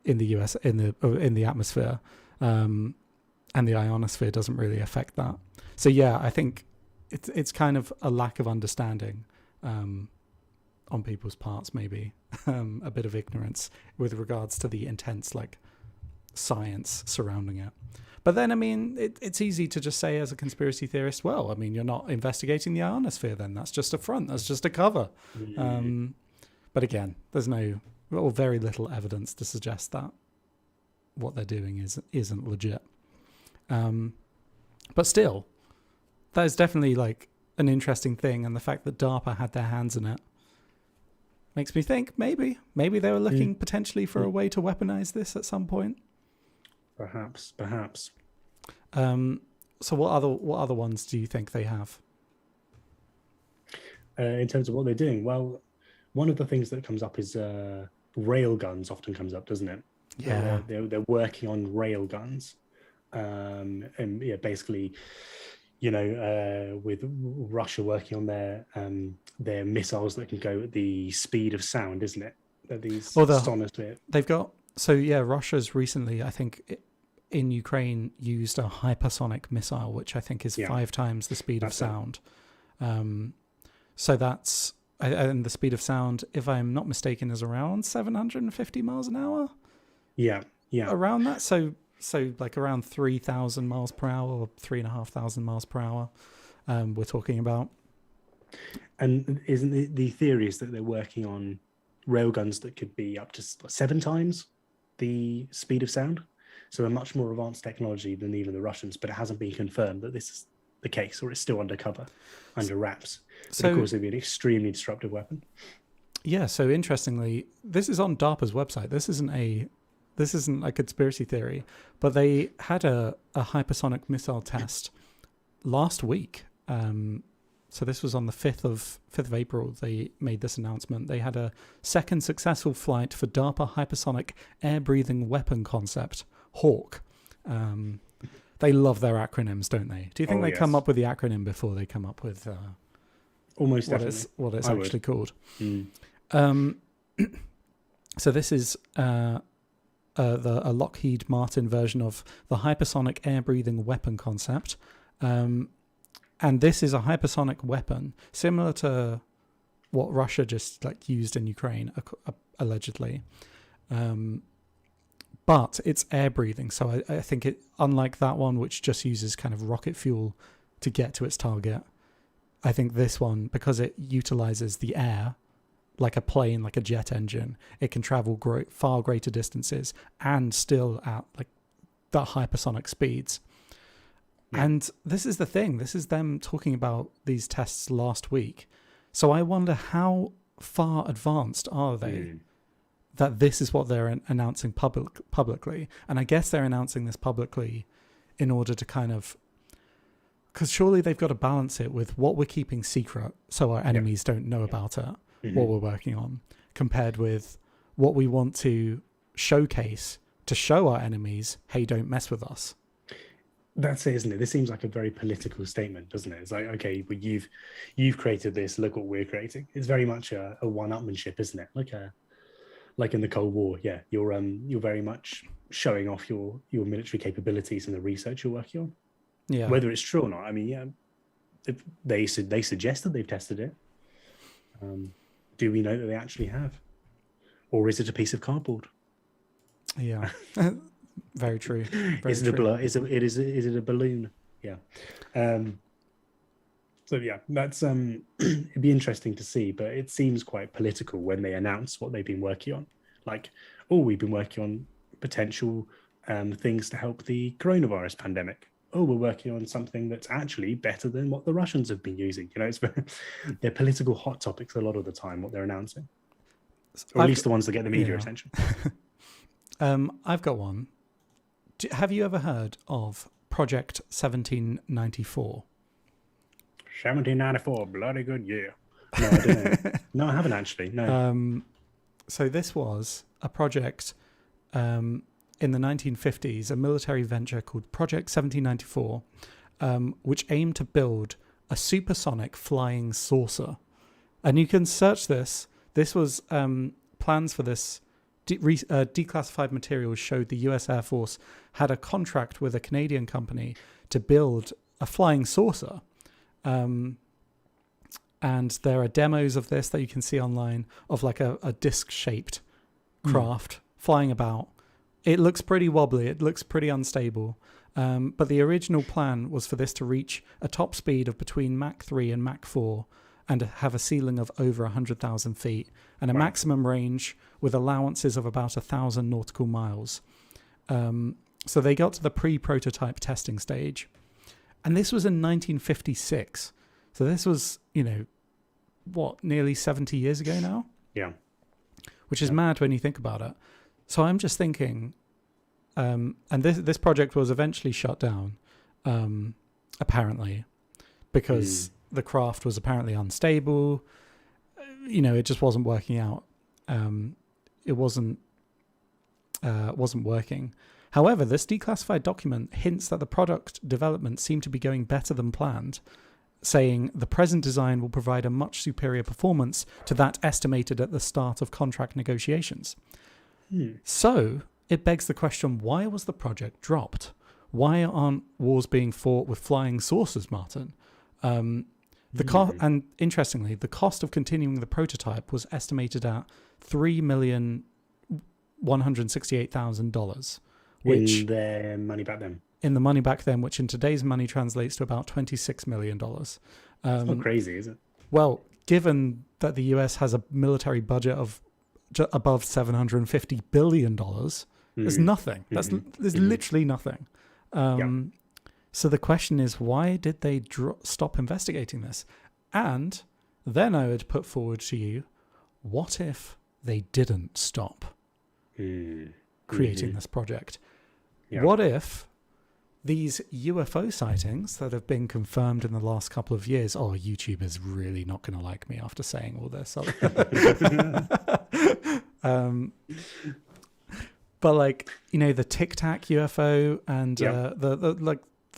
in the US in the atmosphere, and the ionosphere doesn't really affect that. So I think it's kind of a lack of understanding on people's parts, maybe a bit of ignorance with regards to the intense science surrounding it. But then, I mean, it's easy to just say as a conspiracy theorist, well, I mean, you're not investigating the ionosphere then. That's just a front. That's just a cover. But again, there's very little evidence to suggest that what they're doing isn't legit. But still, that is definitely an interesting thing. And the fact that DARPA had their hands in it makes me think maybe they were looking potentially for a way to weaponize this at some point. Perhaps. So what other ones do you think they have? In terms of what they're doing, well, one of the things that comes up is rail guns. Often comes up, doesn't it? Yeah, they're working on rail guns, and basically, with Russia working on their missiles that can go at the speed of sound, isn't it? These sonosphere. They've got Russia's recently, I think, in Ukraine used a hypersonic missile, which I think is 5 times the speed of sound. So that's, and the speed of sound, if I'm not mistaken, is around 750 miles an hour. Yeah. Around that. So around 3,000 miles per hour or 3,500 miles per hour. We're talking about. And isn't the theory is that they're working on railguns that could be up to 7 times the speed of sound? So a much more advanced technology than even the Russians, but it hasn't been confirmed that this is the case, or it's still undercover, under wraps. But of course, it'd be an extremely disruptive weapon. Yeah. So interestingly, this is on DARPA's website. This isn't a conspiracy theory, but they had a hypersonic missile test last week. So this was on the 5th of April. They made this announcement. They had a second successful flight for DARPA hypersonic air-breathing weapon concept, HAWK. They love their acronyms, don't they? Do you think they come up with the acronym before they come up with almost definitely what it's actually called? So this is a Lockheed Martin version of the hypersonic air-breathing weapon concept. And this is a hypersonic weapon similar to what Russia just used in Ukraine, allegedly. But it's air breathing. So I think it, unlike that one, which just uses kind of rocket fuel to get to its target, I think this one, because it utilizes the air, like a plane, like a jet engine, it can travel far greater distances and still at that hypersonic speeds. Yeah. And this is the thing. This is them talking about these tests last week. So I wonder how far advanced are they that this is what they're announcing publicly. And I guess they're announcing this publicly in order to kind of, because surely they've got to balance it with what we're keeping secret so our enemies don't know about it, what we're working on, compared with what we want to showcase to show our enemies, hey, don't mess with us. That's it, isn't it? This seems like a very political statement, doesn't it? It's like, okay, well, you've created this. Look what we're creating. It's very much a one-upmanship, isn't it? Like in the Cold War. Yeah, you're very much showing off your military capabilities and the research you're working on. Yeah. Whether it's true or not, I mean, yeah, if they suggest that they've tested it. Do we know that they actually have, or is it a piece of cardboard? Yeah. Very true. Is it a balloon? Yeah. So yeah, that's it'd be interesting to see, but it seems quite political when they announce what they've been working on. Like, oh, we've been working on potential things to help the coronavirus pandemic. Oh, we're working on something that's actually better than what the Russians have been using. You know, they're political hot topics a lot of the time, what they're announcing, or at least the ones that get the media attention. I've got one. Have you ever heard of Project 1794? 1794, bloody good year. No, I don't know. No, I haven't actually. No. So this was a project in the 1950s, a military venture called Project 1794, which aimed to build a supersonic flying saucer. And you can search this. This was plans for this. Declassified materials showed the US Air Force had a contract with a Canadian company to build a flying saucer. And there are demos of this that you can see online of like a disc-shaped craft flying about. It looks pretty wobbly. It looks pretty unstable. But the original plan was for this to reach a top speed of between Mach 3 and Mach 4 and have a ceiling of over 100,000 feet and a maximum range with allowances of about 1,000 nautical miles. So they got to the pre-prototype testing stage. And this was in 1956. So this was, nearly 70 years ago now? Yeah. Which is mad when you think about it. So I'm just thinking, and this project was eventually shut down, apparently, because the craft was apparently unstable. It just wasn't working out. It wasn't working. However, this declassified document hints that the product development seemed to be going better than planned, saying the present design will provide a much superior performance to that estimated at the start of contract negotiations. So it begs the question, why was the project dropped? Why aren't wars being fought with flying saucers, Martin? And interestingly, the cost of continuing the prototype was estimated at $3,168,000. Which, in their money back then. In the money back then, which in today's money translates to about $26 million. It's not crazy, is it? Well, given that the US has a military budget of above $750 billion, there's nothing. There's literally nothing. So the question is, why did they stop investigating this? And then I would put forward to you, what if they didn't stop creating this project? Yeah. What if these UFO sightings that have been confirmed in the last couple of years, YouTube is really not going to like me after saying all this. But the Tic Tac UFO and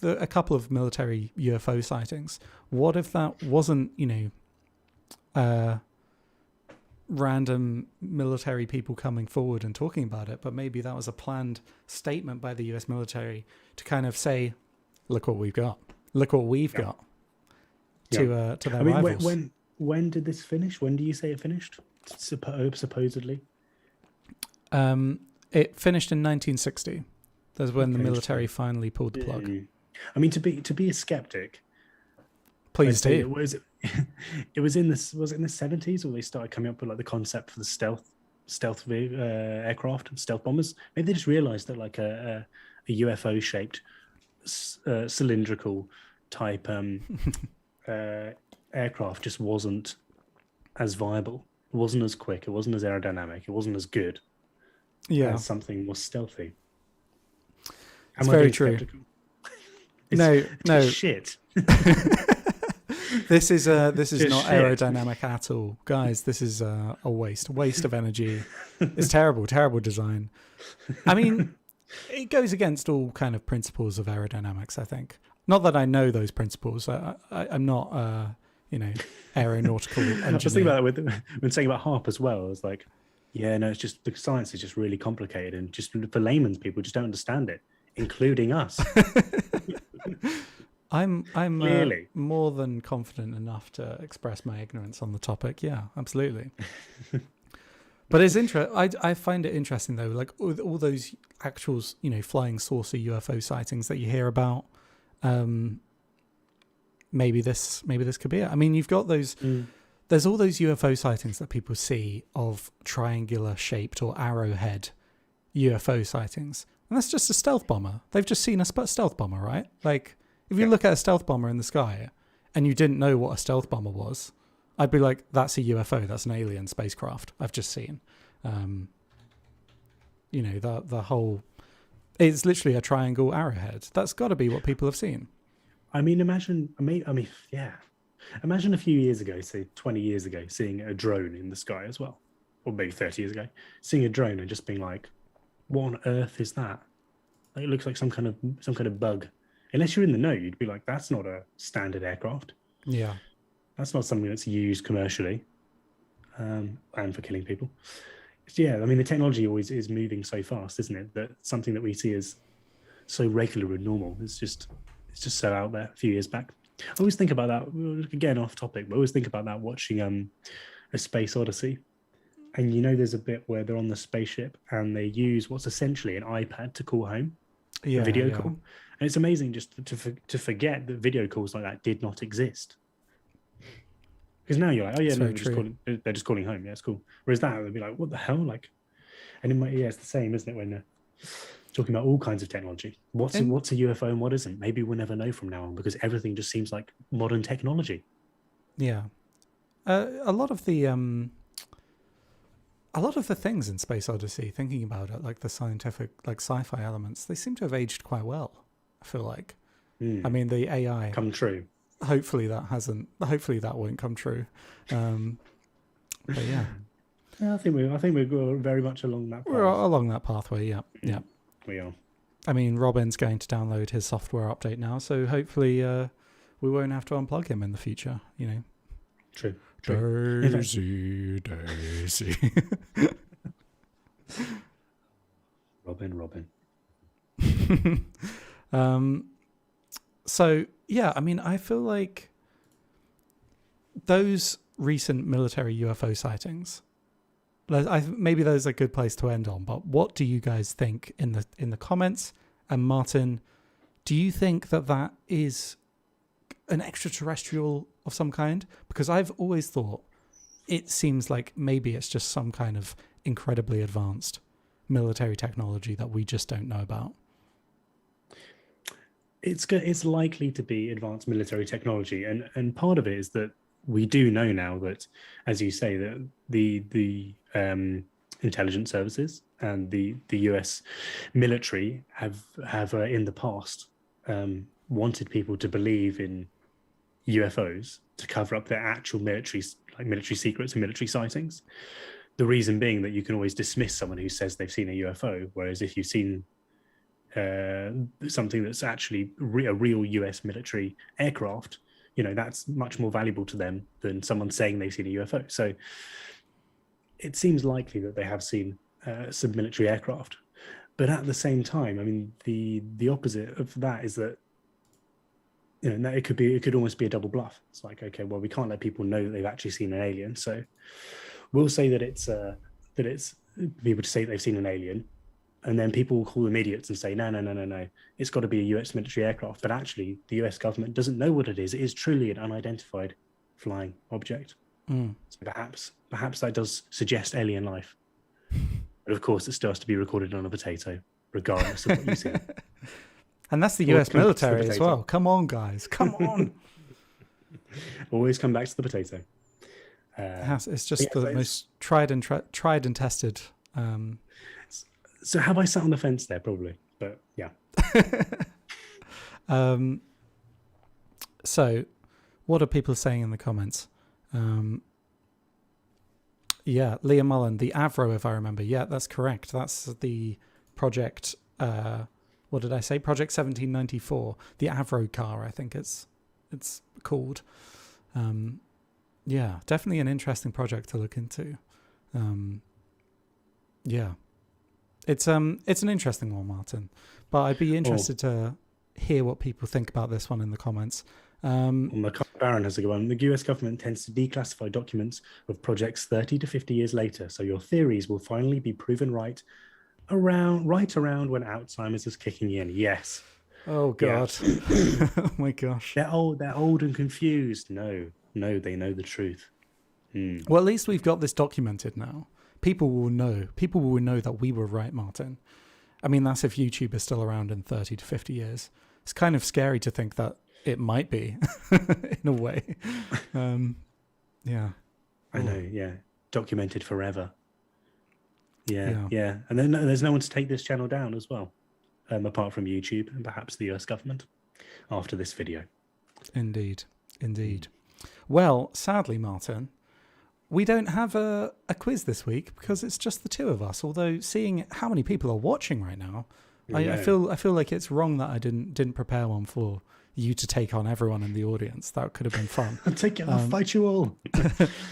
a couple of military UFO sightings. What if that wasn't, random military people coming forward and talking about it, but maybe that was a planned statement by the US military to kind of say, look what we've got. Look what we've got to their rivals. When did this finish? When do you say it finished? Supposedly? It finished in 1960. That's when the military finally pulled the plug. I mean, to be a skeptic, please do. It was in the 70s where they started coming up with the concept for the stealth aircraft and stealth bombers. Maybe they just realized that a UFO shaped cylindrical type aircraft just wasn't as viable. It wasn't as quick. It wasn't as aerodynamic. It wasn't as good. As something more stealthy. It's very true. No. Shit. This is not aerodynamic at all, guys. This is a waste of energy. It's terrible design. I mean, it goes against all kind of principles of aerodynamics, I think. Not that I know those principles. I'm not, aeronautical engineer. I was thinking about that when saying about HARP as well. I was like, yeah, no, it's just the science is just really complicated, and just for layman's people just don't understand it, including us. I'm Clearly. more than confident enough to express my ignorance on the topic. Yeah, absolutely. But it's I find it interesting though, like all those actual, flying saucer UFO sightings that you hear about. Maybe this could be it. I mean, you've got those. There's all those UFO sightings that people see of triangular shaped or arrowhead UFO sightings, and that's just a stealth bomber. They've just seen a stealth bomber, right? Like, if you look at a stealth bomber in the sky and you didn't know what a stealth bomber was, I'd be like, that's a UFO. That's an alien spacecraft I've just seen. The whole... It's literally a triangle arrowhead. That's got to be what people have seen. I mean, imagine a few years ago, say 20 years ago, seeing a drone in the sky as well, or maybe 30 years ago, seeing a drone and just being like, what on earth is that? Like, it looks like some kind of bug. Unless you're in the know, you'd be like, that's not a standard aircraft. Yeah. That's not something that's used commercially and for killing people. Yeah, I mean, the technology always is moving so fast, isn't it? That something that we see as so regular and normal it's just so out there a few years back. I always think about that, again, off topic, but I always think about that watching A Space Odyssey. And there's a bit where they're on the spaceship and they use what's essentially an iPad to call home, a video call. And it's amazing just to forget that video calls like that did not exist. Because now you're like, oh yeah, no, they're just calling home. Yeah, it's cool. Whereas that, they'd be like, what the hell? Like, and it's the same, isn't it? When talking about all kinds of technology, what's a UFO and what isn't? Maybe we'll never know from now on because everything just seems like modern technology. Yeah, a lot of the things in Space Odyssey, thinking about it, like the scientific, like sci-fi elements, they seem to have aged quite well. I feel like. I mean, the AI come true. Hopefully that won't come true. But yeah. I think we're very much along that path. We're along that pathway. Yeah. Yeah. We are. I mean, Robin's going to download his software update now, so hopefully we won't have to unplug him in the future. True. Daisy. Robin. So yeah, I mean, I feel like those recent military UFO sightings, maybe those are a good place to end on. But what do you guys think in the comments? And Martin, do you think that is an extraterrestrial of some kind? Because I've always thought it seems like maybe it's just some kind of incredibly advanced military technology that we just don't know about. It's likely to be advanced military technology, and part of it is that we do know now that, as you say, that the intelligence services and the US military have in the past wanted people to believe in UFOs to cover up their actual military secrets and military sightings. The reason being that you can always dismiss someone who says they've seen a UFO, whereas if you've seen something that's actually a real US military aircraft, that's much more valuable to them than someone saying they've seen a UFO. So it seems likely that they have seen some military aircraft. But at the same time, I mean, the opposite of that is that it could almost be a double bluff. It's like, okay, well, we can't let people know that they've actually seen an alien, so we'll say that it's people to say they've seen an alien. And then people will call them idiots and say, no, it's got to be a US military aircraft. But actually, the US government doesn't know what it is. It is truly an unidentified flying object. So perhaps that does suggest alien life. But of course, it still has to be recorded on a potato, regardless of what you see. And that's the US military as well. Come on, guys. Come on. Always come back to the potato. It's just the most tried and tested. So have I sat on the fence there? Probably, but yeah. So what are people saying in the comments? Yeah, Leah Mullen, the Avro, if I remember. Yeah, that's correct. That's the project what did I say? Project 1794, the Avro car, I think it's called. Yeah, definitely an interesting project to look into. Yeah, it's an interesting one, Martin. But I'd be interested to hear what people think about this one in the comments. Baron has a good one. The US government tends to declassify documents of projects 30 to 50 years later, so your theories will finally be proven right around when Alzheimer's is kicking in. Yes. Oh God. Yeah. Oh my gosh. They're old and confused. No, they know the truth. Well, at least we've got this documented now. People will know that we were right, Martin. I mean, that's if YouTube is still around in 30 to 50 years. It's kind of scary to think that it might be in a way. Yeah. I know. Yeah. Documented forever. Yeah. And then there's no one to take this channel down as well, apart from YouTube and perhaps the US government after this video. Indeed. Well, sadly, Martin, we don't have a quiz this week because it's just the two of us. Although seeing how many people are watching right now, I feel like it's wrong that I didn't prepare one for you to take on everyone in the audience. That could have been fun. I'll fight you all.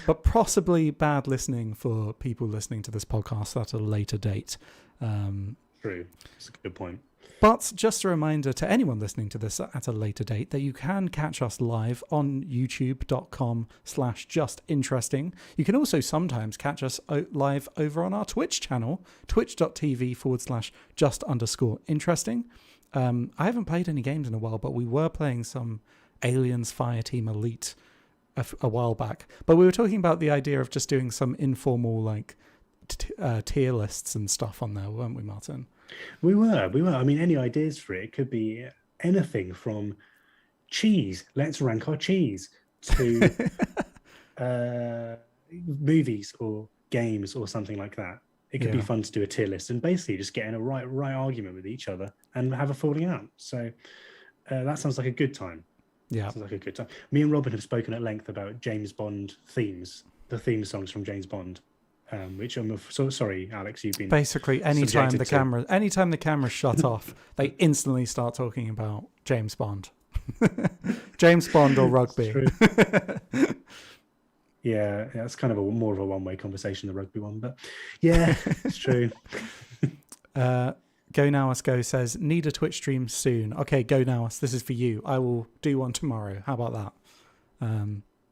But possibly bad listening for people listening to this podcast at a later date. True. That's a good point. But just a reminder to anyone listening to this at a later date that you can catch us live on youtube.com/justinteresting. You can also sometimes catch us live over on our Twitch channel, twitch.tv/just_interesting. I haven't played any games in a while, but we were playing some Aliens Fireteam Elite a while back. But we were talking about the idea of just doing some informal like tier lists and stuff on there, weren't we, Martin? We were. I mean, any ideas for it? It could be anything from cheese. Let's rank our cheese to movies or games or something like that. It could be fun to do a tier list and basically just get in a right argument with each other and have a falling out. So that sounds like a good time. Yeah, sounds like a good time. Me and Robin have spoken at length about James Bond themes, the theme songs from James Bond. Which I'm so sorry, Alex. You've been basically anytime the camera's shut off, they instantly start talking about James Bond, James Bond or rugby. Yeah, it's kind of more of a one-way conversation, the rugby one, but yeah, it's true. Go Now Us Go says need a Twitch stream soon. Okay, Go Now Us, this is for you. I will do one tomorrow. How about that?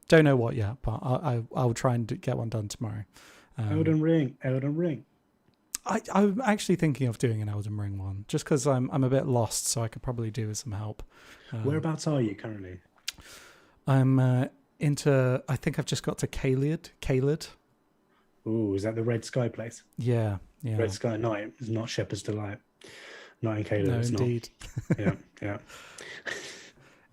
Don't know what yet, but I'll try and get one done tomorrow. Elden Ring. I'm actually thinking of doing an Elden Ring one, just because I'm a bit lost, so I could probably do with some help. Whereabouts are you currently? I'm I think I've just got to Caelid. Ooh, is that the Red Sky place? Yeah. Red Sky Night is not Shepherd's Delight. Not in Caelid. No, it's indeed. Not. Yeah.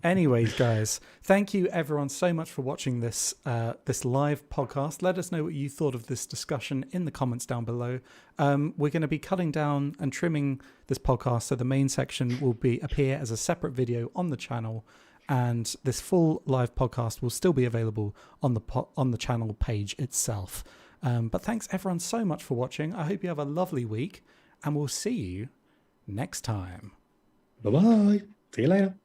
Anyways, guys, thank you everyone so much for watching this live podcast. Let us know what you thought of this discussion in the comments down below. We're going to be cutting down and trimming this podcast, so the main section will appear as a separate video on the channel, and this full live podcast will still be available on the channel page itself. But thanks everyone so much for watching. I hope you have a lovely week, and we'll see you next time. Bye-bye. See you later.